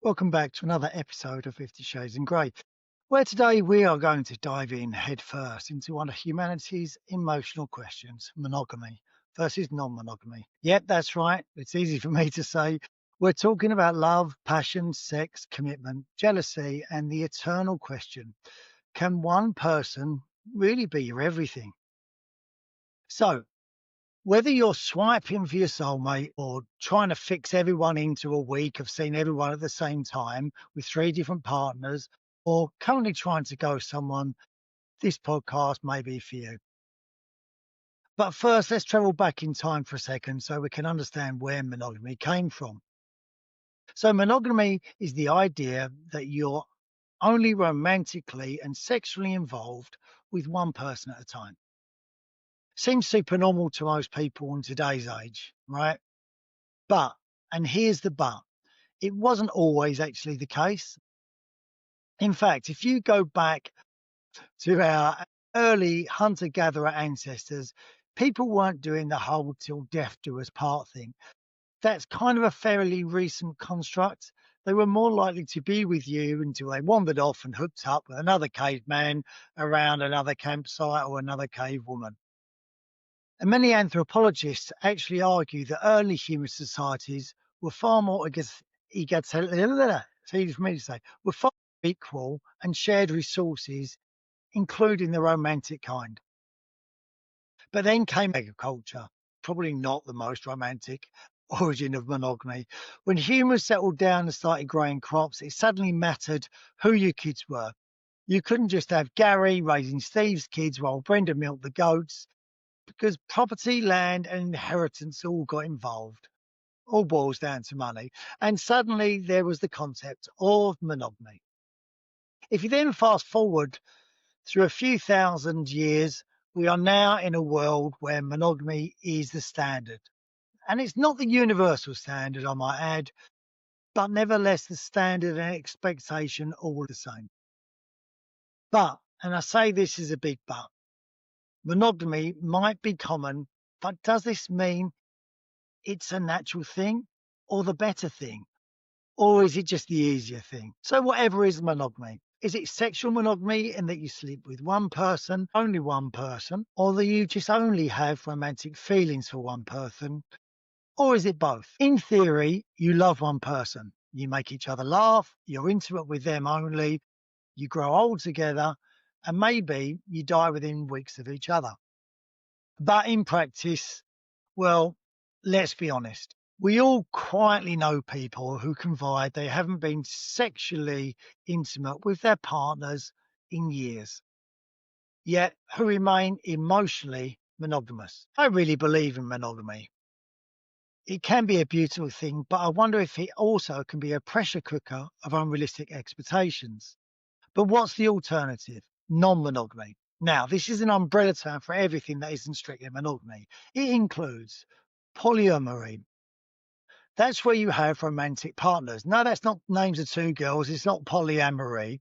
Welcome back to another episode of 50 Shades in Grey, where today we are going to dive in headfirst into one of humanity's emotional questions: monogamy versus non monogamy. Yep, that's right. It's easy for me to say. We're talking about love, passion, sex, commitment, jealousy, and the eternal question: can one person really be your everything? So, whether you're swiping for your soulmate or trying to fix everyone into a week of seeing everyone at the same time with three different partners, or currently trying to go with someone, this podcast may be for you. But first, let's travel back in time for a second so we can understand where monogamy came from. So, monogamy is the idea that you're only romantically and sexually involved with one person at a time. Seems super normal to most people in today's age, right? But, and here's the but, it wasn't always actually the case. In fact, if you go back to our early hunter gatherer ancestors, people weren't doing the whole till death do us part thing. That's kind of a fairly recent construct. They were more likely to be with you until they wandered off and hooked up with another caveman around another campsite or another cave woman. And many anthropologists actually argue that early human societies were far more egalitarian, it's easy for me to say, were far more equal and shared resources, including the romantic kind. But then came agriculture, probably not the most romantic origin of monogamy. When humans settled down and started growing crops, it suddenly mattered who your kids were. You couldn't just have Gary raising Steve's kids while Brenda milked the goats, because property, land, and inheritance all got involved. All boils down to money. And suddenly there was the concept of monogamy. If you then fast forward through a few thousand years, we are now in a world where monogamy is the standard. And it's not the universal standard, I might add, but nevertheless the standard and expectation all the same. But, and I say this is a big but, monogamy might be common, but does this mean it's a natural thing or the better thing? Or is it just the easier thing? So whatever is monogamy, is it sexual monogamy in that you sleep with one person, only one person, or that you just only have romantic feelings for one person? Or is it both? In theory, you love one person. You make each other laugh, you're intimate with them only, you grow old together, and maybe you die within weeks of each other. But in practice, well, let's be honest. We all quietly know people who confide they haven't been sexually intimate with their partners in years, yet who remain emotionally monogamous. I really believe in monogamy. It can be a beautiful thing, but I wonder if it also can be a pressure cooker of unrealistic expectations. But what's the alternative? Non monogamy. Now, this is an umbrella term for everything that isn't strictly monogamy. It includes polyamory. That's where you have romantic partners. No, that's not names of two girls. It's not polyamory,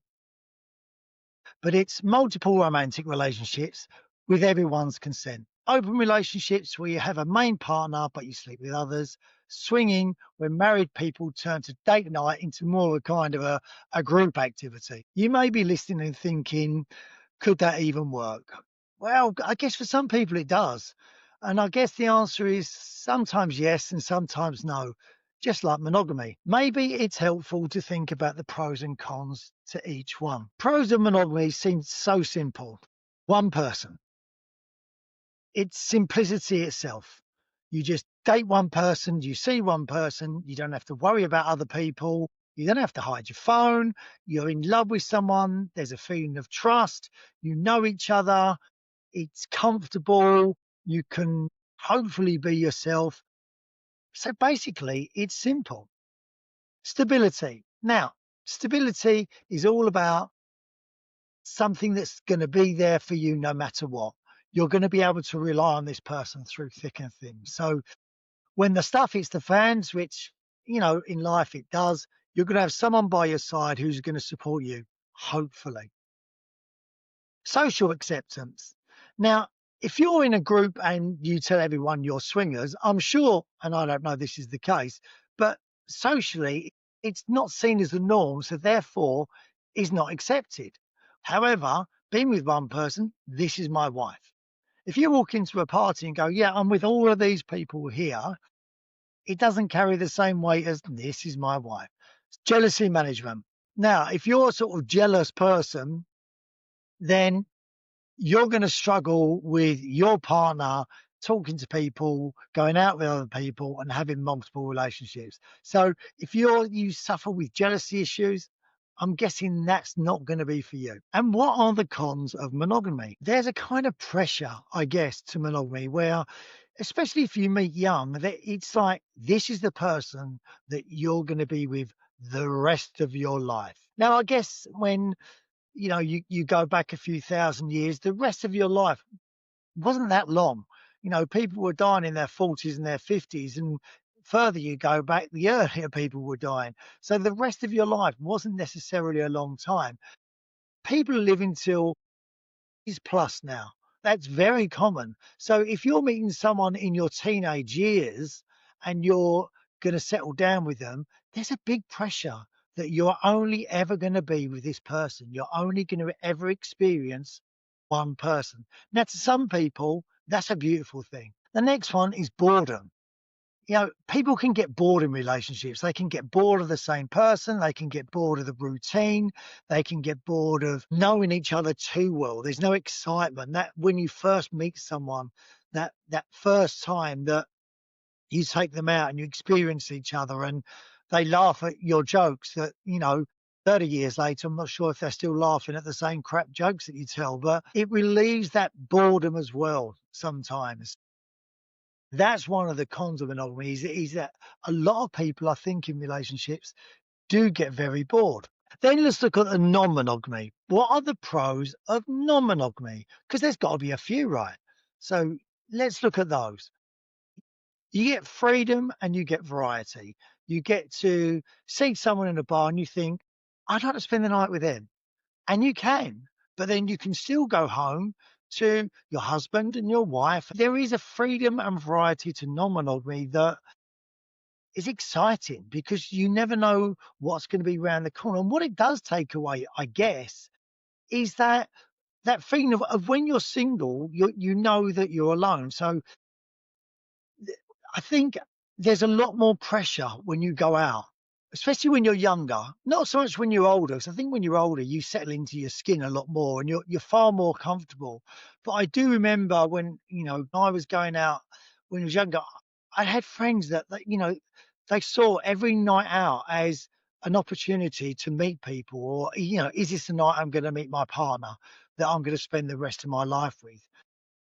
but it's multiple romantic relationships with everyone's consent. Open relationships where you have a main partner, but you sleep with others. Swinging, where married people turn to date night into more a kind of a group activity. You may be listening and thinking, could that even work? Well, I guess for some people it does. And I guess the answer is sometimes yes and sometimes no, just like monogamy. Maybe it's helpful to think about the pros and cons to each one. Pros of monogamy seem so simple. One person. It's simplicity itself. You just date one person, you see one person, you don't have to worry about other people, you don't have to hide your phone, you're in love with someone, there's a feeling of trust, you know each other, it's comfortable, you can hopefully be yourself. So basically, it's simple. Stability. Now, stability is all about something that's going to be there for you no matter what. You're going to be able to rely on this person through thick and thin. So when the stuff hits the fans, which, in life it does, you're going to have someone by your side who's going to support you, hopefully. Social acceptance. Now, if you're in a group and you tell everyone you're swingers, I'm sure, and I don't know this is the case, but socially it's not seen as the norm, so therefore is not accepted. However, being with one person, this is my wife. If you walk into a party and go, yeah, I'm with all of these people here, it doesn't carry the same weight as this is my wife. Jealousy management. Now, if you're a sort of jealous person, then you're going to struggle with your partner talking to people, going out with other people, and having multiple relationships. So if you suffer with jealousy issues, I'm guessing that's not going to be for you. And what are the cons of monogamy? There's a kind of pressure, I guess, to monogamy where, especially if you meet young, that it's like this is the person that you're going to be with the rest of your life. Now, I guess when you go back a few thousand years, the rest of your life wasn't that long. People were dying in their 40s and their 50s, and further you go back, the earlier people were dying. So the rest of your life wasn't necessarily a long time. People are living till is plus now. That's very common. So if you're meeting someone in your teenage years and you're going to settle down with them, there's a big pressure that you're only ever going to be with this person. You're only going to ever experience one person. Now, to some people, that's a beautiful thing. The next one is boredom. People can get bored in relationships. They can get bored of the same person. They can get bored of the routine. They can get bored of knowing each other too well. There's no excitement that when you first meet someone, that first time that you take them out and you experience each other and they laugh at your jokes that, 30 years later, I'm not sure if they're still laughing at the same crap jokes that you tell, but it relieves that boredom as well sometimes. That's one of the cons of monogamy is that a lot of people, I think, in relationships do get very bored. Then let's look at the non-monogamy. What are the pros of non-monogamy? Because there's got to be a few, right? So let's look at those. You get freedom and you get variety. You get to see someone in a bar and you think, I'd like to spend the night with them. And you can, but then you can still go home to your husband and your wife. There is a freedom and variety to non-monogamy that is exciting because you never know what's going to be around the corner. And what it does take away, I guess, is that feeling of when you're single, you know that you're alone. So I think there's a lot more pressure when you go out, especially when you're younger. Not so much when you're older. So I think when you're older, you settle into your skin a lot more, and you're far more comfortable. But I do remember when I was going out when I was younger, I had friends that they saw every night out as an opportunity to meet people, or is this the night I'm going to meet my partner that I'm going to spend the rest of my life with?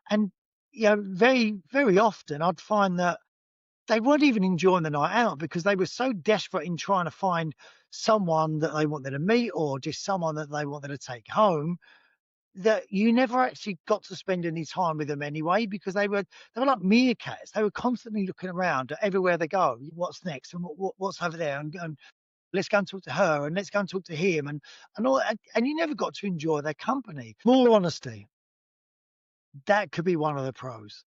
And very very often I'd find that they weren't even enjoying the night out because they were so desperate in trying to find someone that they wanted to meet or just someone that they wanted to take home that you never actually got to spend any time with them anyway because they were like meerkats. They were constantly looking around at everywhere they go. What's next and what's over there and let's go and talk to her and let's go and talk to him and all and you never got to enjoy their company. More honesty, that could be one of the pros.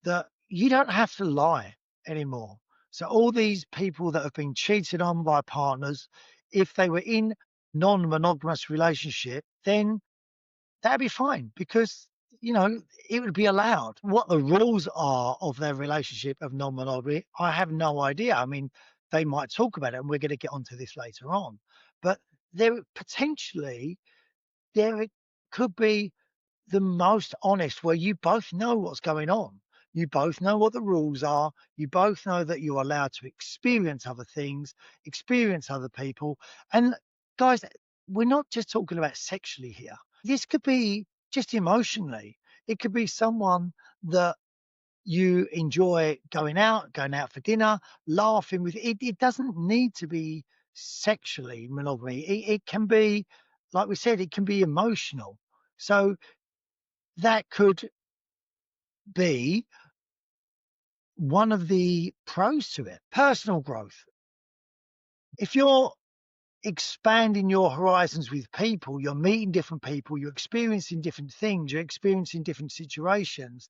That you don't have to lie anymore. So all these people that have been cheated on by partners, if they were in non-monogamous relationship, then that'd be fine because it would be allowed. What the rules are of their relationship of non-monogamy, I have no idea. I mean, they might talk about it, and we're going to get onto this later on. But there potentially there could be the most honest where you both know what's going on. You both know what the rules are. You both know that you're allowed to experience other things, experience other people. And guys, we're not just talking about sexually here. This could be just emotionally. It could be someone that you enjoy going out for dinner, laughing with. It doesn't need to be sexually monogamy. It can be, like we said, it can be emotional. So that could be one of the pros to it. Personal growth. If you're expanding your horizons with people, you're meeting different people, you're experiencing different things, you're experiencing different situations,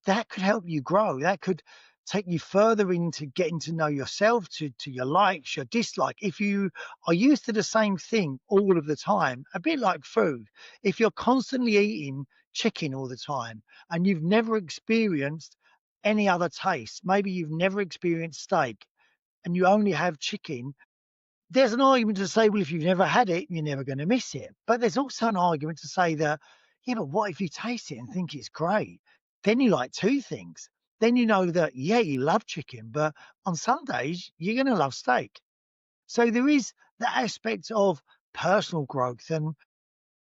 that could help you grow. That could take you further into getting to know yourself, to your likes, your dislike. If you are used to the same thing all of the time, a bit like food, if you're constantly eating chicken all the time and you've never experienced any other taste, maybe you've never experienced steak and you only have chicken, there's an argument to say, well, if you've never had it, you're never going to miss it. But there's also an argument to say that, yeah, but what if you taste it and think it's great? Then you like two things. Then you know that, yeah, you love chicken, but on some days you're going to love steak. So there is the aspect of personal growth, and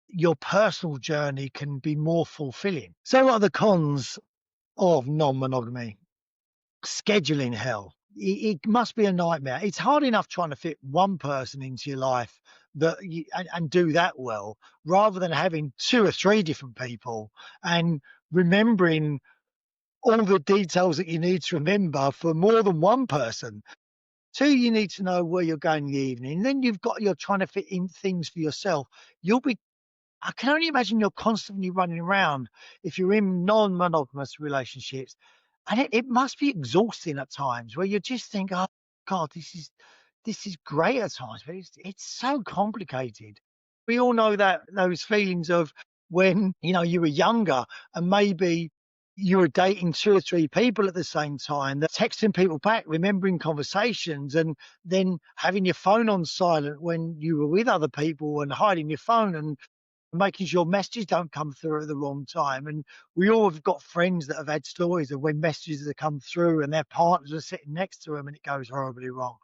your personal journey can be more fulfilling. So, what are the cons of non monogamy? Scheduling hell. It must be a nightmare. It's hard enough trying to fit one person into your life and do that well, rather than having two or three different people and remembering all the details that you need to remember for more than one person. Two, you need to know where you're going in the evening. Then you're trying to fit in things for yourself. I can only imagine you're constantly running around if you're in non-monogamous relationships, and it must be exhausting at times where you just think, "Oh God, this is great at times, but it's so complicated." We all know that those feelings of when, you were younger and maybe you were dating two or three people at the same time, that texting people back, remembering conversations, and then having your phone on silent when you were with other people and hiding your phone and making sure messages don't come through at the wrong time. And we all have got friends that have had stories of when messages have come through and their partners are sitting next to them and it goes horribly wrong.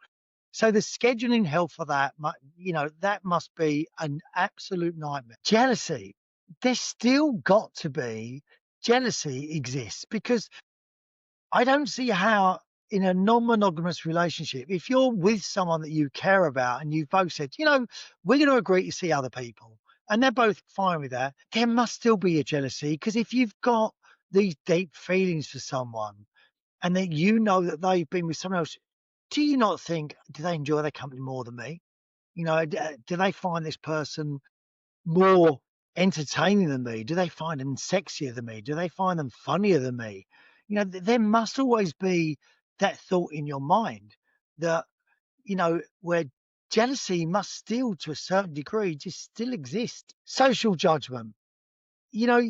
So the scheduling hell for that, that must be an absolute nightmare. Jealousy. There's still got to be jealousy exists, because I don't see how in a non-monogamous relationship, if you're with someone that you care about and you've both said, we're going to agree to see other people, and they're both fine with that, there must still be a jealousy. Because if you've got these deep feelings for someone and that you know that they've been with someone else, do you not think, do they enjoy their company more than me? Do they find this person more entertaining than me? Do they find them sexier than me? Do they find them funnier than me? There must always be that thought in your mind that, where jealousy must still, to a certain degree, just still exist. Social judgment. You know,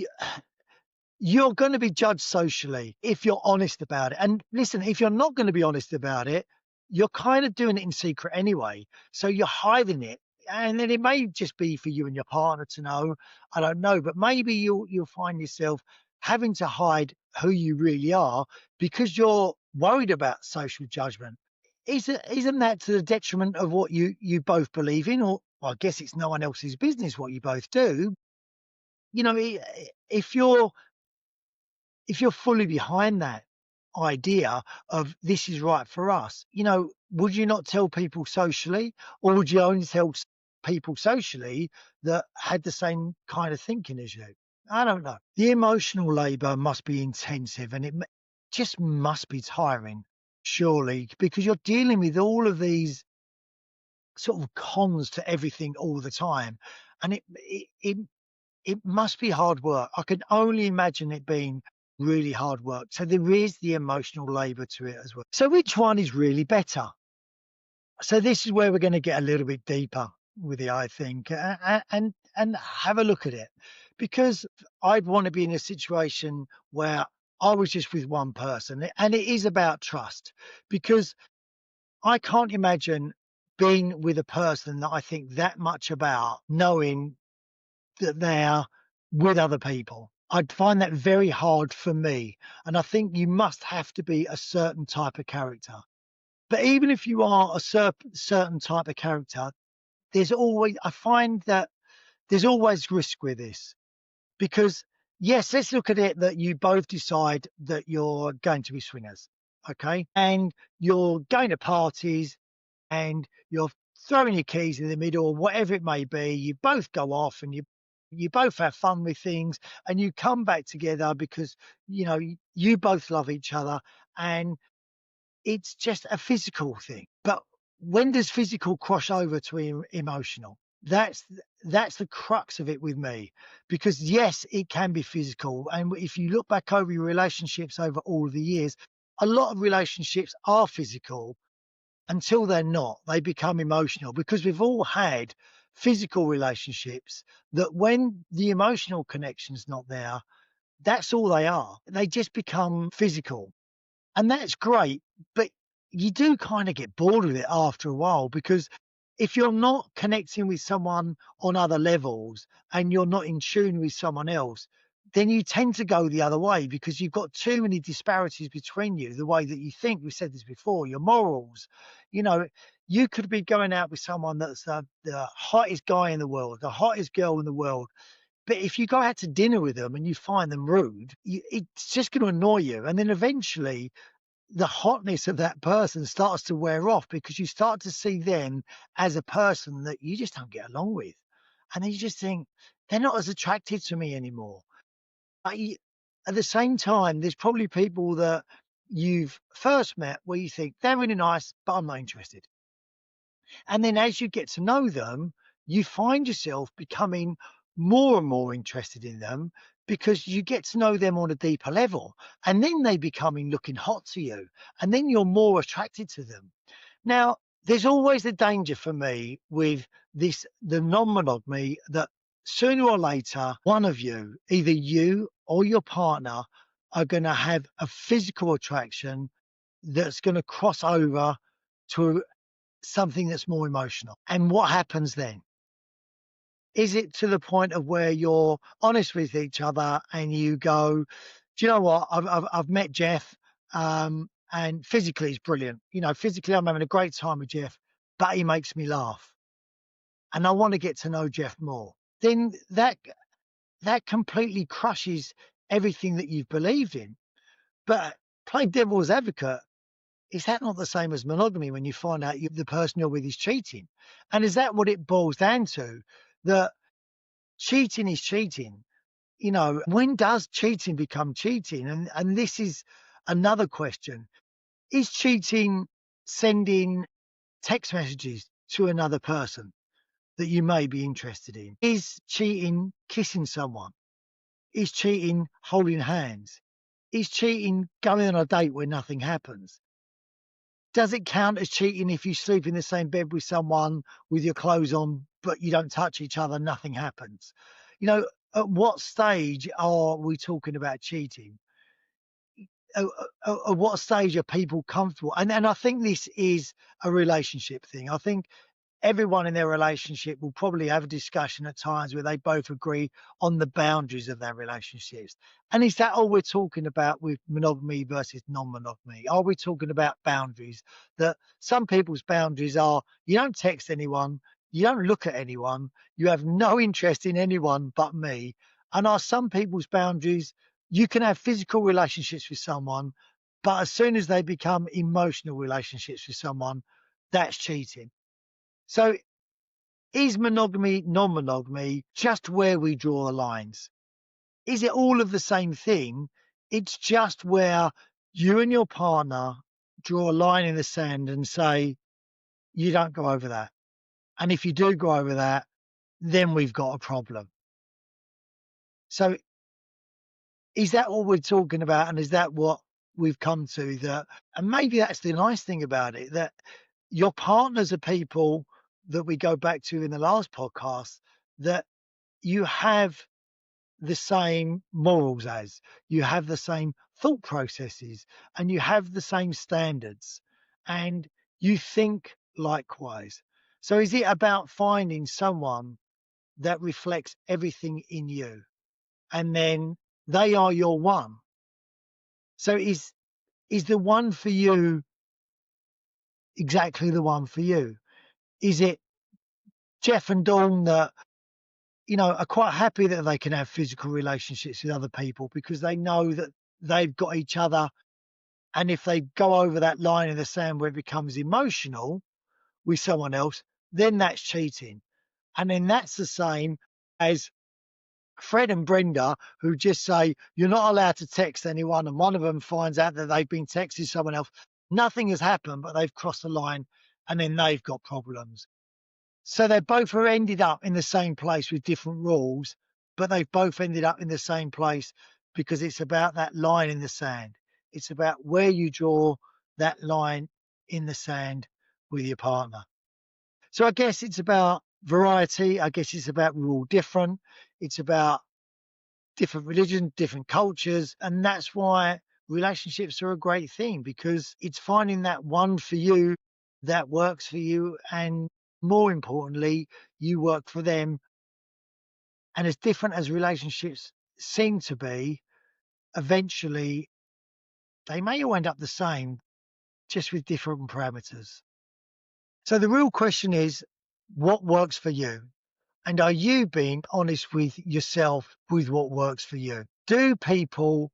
you're going to be judged socially if you're honest about it. And listen, if you're not going to be honest about it, you're kind of doing it in secret anyway. So you're hiding it. And then it may just be for you and your partner to know. I don't know, but maybe you'll find yourself having to hide who you really are because you're worried about social judgment. Isn't that to the detriment of what you both believe in? Or, well, I guess it's no one else's business what you both do. If you're fully behind that idea of this is right for us, would you not tell people socially, or would you only tell people socially that had the same kind of thinking as you? I don't know. The emotional labor must be intensive, and just must be tiring, surely, because you're dealing with all of these sort of cons to everything all the time. And it must be hard work. I can only imagine it being really hard work. So there is the emotional labor to it as well. So which one is really better? So this is where we're going to get a little bit deeper with it, I think, and have a look at it, because I'd want to be in a situation where I was just with one person, and it is about trust, because I can't imagine being with a person that I think that much about, knowing that they're with other people. I'd find that very hard for me. And I think you must have to be a certain type of character. But even if you are a certain type of character, I find that there's always risk with this. Because, yes, let's look at it that you both decide that you're going to be swingers. Okay. And you're going to parties and you're throwing your keys in the middle or whatever it may be. You both go off and you both have fun with things, and you come back together because you both love each other, and it's just a physical thing. But when does physical cross over to emotional? That's the crux of it with me, because yes, it can be physical, and if you look back over your relationships over all of the years, a lot of relationships are physical until they're not. They become emotional because we've all had physical relationships that when the emotional connection's not there, that's all they are. They just become physical. And that's great, but you do kind of get bored with it after a while because if you're not connecting with someone on other levels and you're not in tune with someone else, then you tend to go the other way because you've got too many disparities between you, the way that you think. We said this before, your morals. You know, you could be going out with someone that's the hottest guy in the world, the hottest girl in the world. But if you go out to dinner with them and you find them rude, it's just going to annoy you. And then eventually the hotness of that person starts to wear off because you start to see them as a person that you just don't get along with. And then you just think, they're not as attractive to me anymore. But at the same time, there's probably people that you've first met where you think they're really nice, but I'm not interested. And then as you get to know them, you find yourself becoming more and more interested in them because you get to know them on a deeper level. And then they becoming looking hot to you. And then you're more attracted to them. Now, there's always the danger for me with the non-monogamy that sooner or later, one of you, either you or your partner, are going to have a physical attraction that's going to cross over to something that's more emotional. And what happens then? Is it to the point of where you're honest with each other and you go, do you know what? I've met Jeff, and physically he's brilliant. You know, physically I'm having a great time with Jeff, but he makes me laugh, and I want to get to know Jeff more. Then that completely crushes everything that you've believed in. But play devil's advocate. Is that not the same as monogamy when you find out the person you're with is cheating? And is that what it boils down to? That cheating is cheating. You know, when does cheating become cheating? And this is another question. Is cheating sending text messages to another person that you may be interested in? Is cheating kissing someone? Is cheating holding hands? Is cheating going on a date where nothing happens? Does it count as cheating if you sleep in the same bed with someone with your clothes on, but you don't touch each other, nothing happens? You know, at what stage are we talking about cheating? At what stage are people comfortable? And I think this is a relationship thing. I think everyone in their relationship will probably have a discussion at times where they both agree on the boundaries of their relationships. And is that all we're talking about with monogamy versus non-monogamy? Are we talking about boundaries? That some people's boundaries are you don't text anyone, you don't look at anyone, you have no interest in anyone but me. And are some people's boundaries you can have physical relationships with someone, but as soon as they become emotional relationships with someone, that's cheating. So is monogamy, non-monogamy just where we draw the lines? Is it all of the same thing? It's just where you and your partner draw a line in the sand and say, you don't go over that. And if you do go over that, then we've got a problem. So is that what we're talking about? And is that what we've come to? That, and maybe that's the nice thing about it, that your partners are people that we go back to in the last podcast that you have the same morals as, you have the same thought processes, and you have the same standards, and you think likewise. So is it about finding someone that reflects everything in you, and then they are your one? So is the one for you exactly the one for you? Is it Jeff and Dawn that, you know, are quite happy that they can have physical relationships with other people because they know that they've got each other. And if they go over that line in the sand where it becomes emotional with someone else, then that's cheating. And then that's the same as Fred and Brenda, who just say, you're not allowed to text anyone. And one of them finds out that they've been texting someone else. Nothing has happened, but they've crossed the line and then they've got problems. So they both have ended up in the same place with different rules, but they've both ended up in the same place because it's about that line in the sand. It's about where you draw that line in the sand with your partner. So I guess it's about variety. I guess it's about we're all different. It's about different religions, different cultures. And that's why relationships are a great thing, because it's finding that one for you that works for you. And more importantly, you work for them. And as different as relationships seem to be, eventually they may all end up the same, just with different parameters. So the real question is, what works for you? And are you being honest with yourself with what works for you? Do people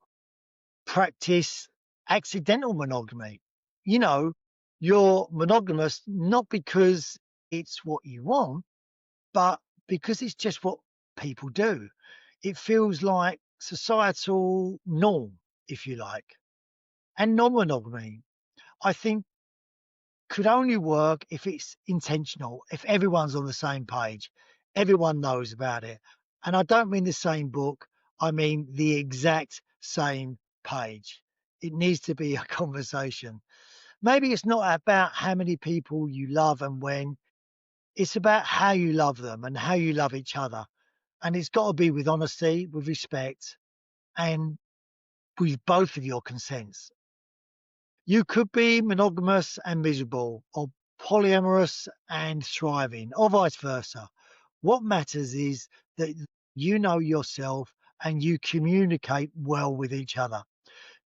practice accidental monogamy? You know, you're monogamous not because it's what you want, but because it's just what people do. It feels like societal norm, if you like. And non-monogamy, I think, could only work if it's intentional, if everyone's on the same page, everyone knows about it. And I don't mean the same book, I mean the exact same page. It needs to be a conversation. Maybe it's not about how many people you love and when, it's about how you love them and how you love each other. And it's got to be with honesty, with respect, and with both of your consents. You could be monogamous and miserable, or polyamorous and thriving, or vice versa. What matters is that you know yourself and you communicate well with each other.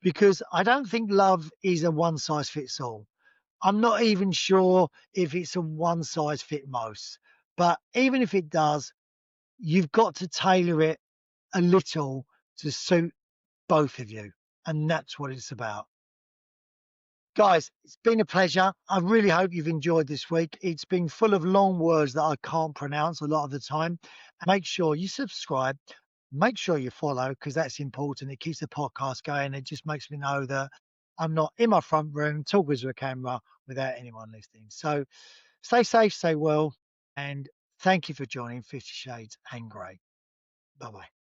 Because I don't think love is a one size fits all. I'm not even sure if it's a one size fit most. But even if it does, you've got to tailor it a little to suit both of you. And that's what it's about. Guys, it's been a pleasure. I really hope you've enjoyed this week. It's been full of long words that I can't pronounce a lot of the time. Make sure you subscribe. Make sure you follow, because that's important. It keeps the podcast going. It just makes me know that I'm not in my front room talking to a camera without anyone listening. So stay safe, stay well, and thank you for joining 50 Shades and Grey. Bye bye.